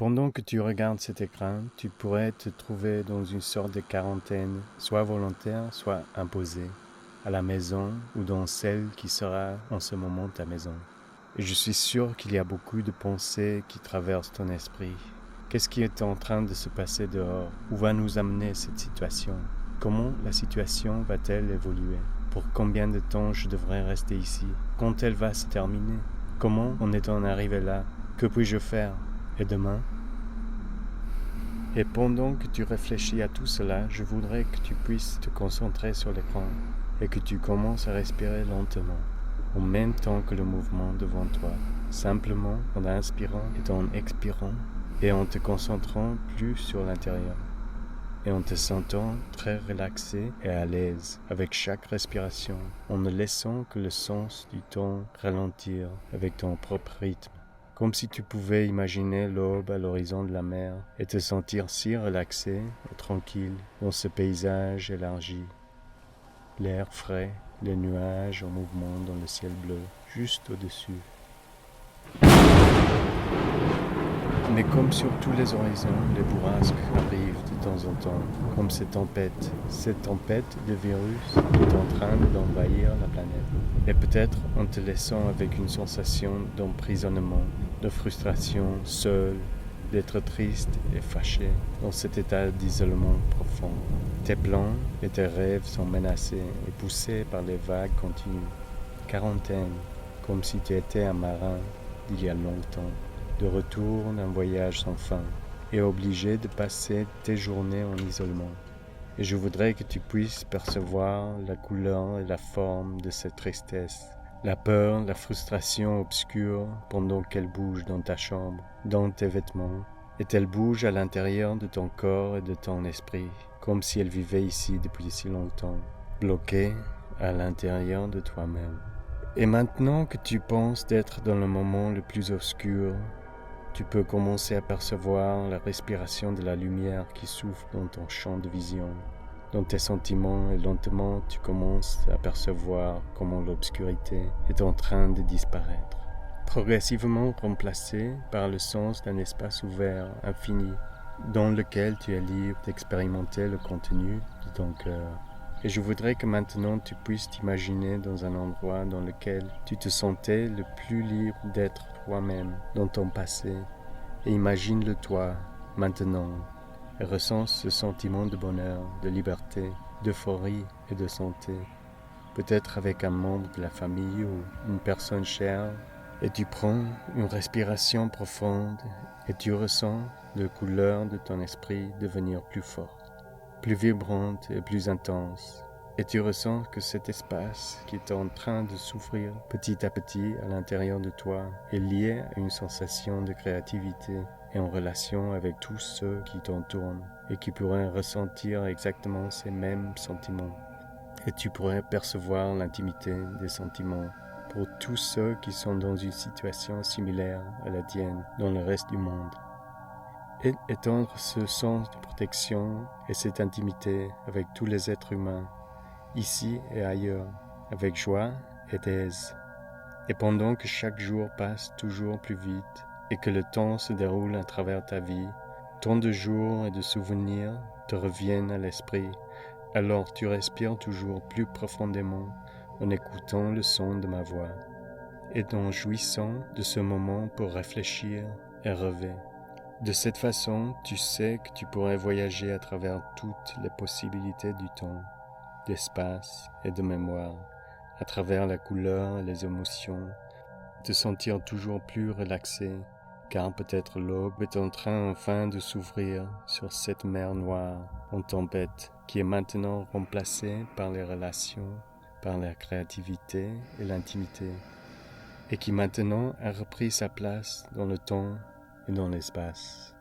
Pendant que tu regardes cet écran, tu pourrais te trouver dans une sorte de quarantaine, soit volontaire, soit imposée, à la maison ou dans celle qui sera en ce moment ta maison. Et je suis sûr qu'il y a beaucoup de pensées qui traversent ton esprit. Qu'est-ce qui est en train de se passer dehors? Où va nous amener cette situation? Comment la situation va-t-elle évoluer? Pour combien de temps je devrais rester ici? Quand elle va se terminer? Comment en est-on arrivé là? Que puis-je faire? Et demain? Et pendant que tu réfléchis à tout cela, je voudrais que tu puisses te concentrer sur l'écran et que tu commences à respirer lentement, en même temps que le mouvement devant toi, simplement en inspirant et en expirant et en te concentrant plus sur l'intérieur et en te sentant très relaxé et à l'aise avec chaque respiration, en ne laissant que le sens du temps ralentir avec ton propre rythme. Comme si tu pouvais imaginer l'aube à l'horizon de la mer et te sentir si relaxé et tranquille dans ce paysage élargi. L'air frais, les nuages en mouvement dans le ciel bleu, juste au-dessus. Mais comme sur tous les horizons, les bourrasques arrivent de temps en temps, comme cette tempête de virus qui est en train d'envahir la planète. Et peut-être en te laissant avec une sensation d'emprisonnement, de frustration, seul, d'être triste et fâché dans cet état d'isolement profond. Tes plans et tes rêves sont menacés et poussés par les vagues continues. Quarantaine, comme si tu étais un marin d'il y a longtemps, de retour d'un voyage sans fin, et obligé de passer tes journées en isolement. Et je voudrais que tu puisses percevoir la couleur et la forme de cette tristesse, la peur, la frustration obscure pendant qu'elle bouge dans ta chambre, dans tes vêtements, et elle bouge à l'intérieur de ton corps et de ton esprit, comme si elle vivait ici depuis si longtemps, bloquée à l'intérieur de toi-même. Et maintenant que tu penses d'être dans le moment le plus obscur, tu peux commencer à percevoir la respiration de la lumière qui souffle dans ton champ de vision, dans tes sentiments, et lentement tu commences à percevoir comment l'obscurité est en train de disparaître, progressivement remplacée par le sens d'un espace ouvert, infini, dans lequel tu es libre d'expérimenter le contenu de ton cœur. Et je voudrais que maintenant tu puisses t'imaginer dans un endroit dans lequel tu te sentais le plus libre d'être toi-même dans ton passé. Et imagine-le toi, maintenant, et ressens ce sentiment de bonheur, de liberté, d'euphorie et de santé. Peut-être avec un membre de la famille ou une personne chère. Et tu prends une respiration profonde et tu ressens la couleur de ton esprit devenir plus forte, plus vibrante et plus intense. Et tu ressens que cet espace qui est en train de s'ouvrir petit à petit à l'intérieur de toi est lié à une sensation de créativité et en relation avec tous ceux qui t'entourent et qui pourraient ressentir exactement ces mêmes sentiments. Et tu pourrais percevoir l'intimité des sentiments pour tous ceux qui sont dans une situation similaire à la tienne dans le reste du monde. Et étendre ce sens de protection et cette intimité avec tous les êtres humains, ici et ailleurs, avec joie et aise. Et pendant que chaque jour passe toujours plus vite et que le temps se déroule à travers ta vie, tant de jours et de souvenirs te reviennent à l'esprit, alors tu respires toujours plus profondément en écoutant le son de ma voix et en jouissant de ce moment pour réfléchir et rêver. De cette façon, tu sais que tu pourrais voyager à travers toutes les possibilités du temps, d'espace et de mémoire, à travers la couleur et les émotions, te sentir toujours plus relaxé, car peut-être l'aube est en train enfin de s'ouvrir sur cette mer noire en tempête qui est maintenant remplacée par les relations, par la créativité et l'intimité, et qui maintenant a repris sa place dans le temps et dans l'espace.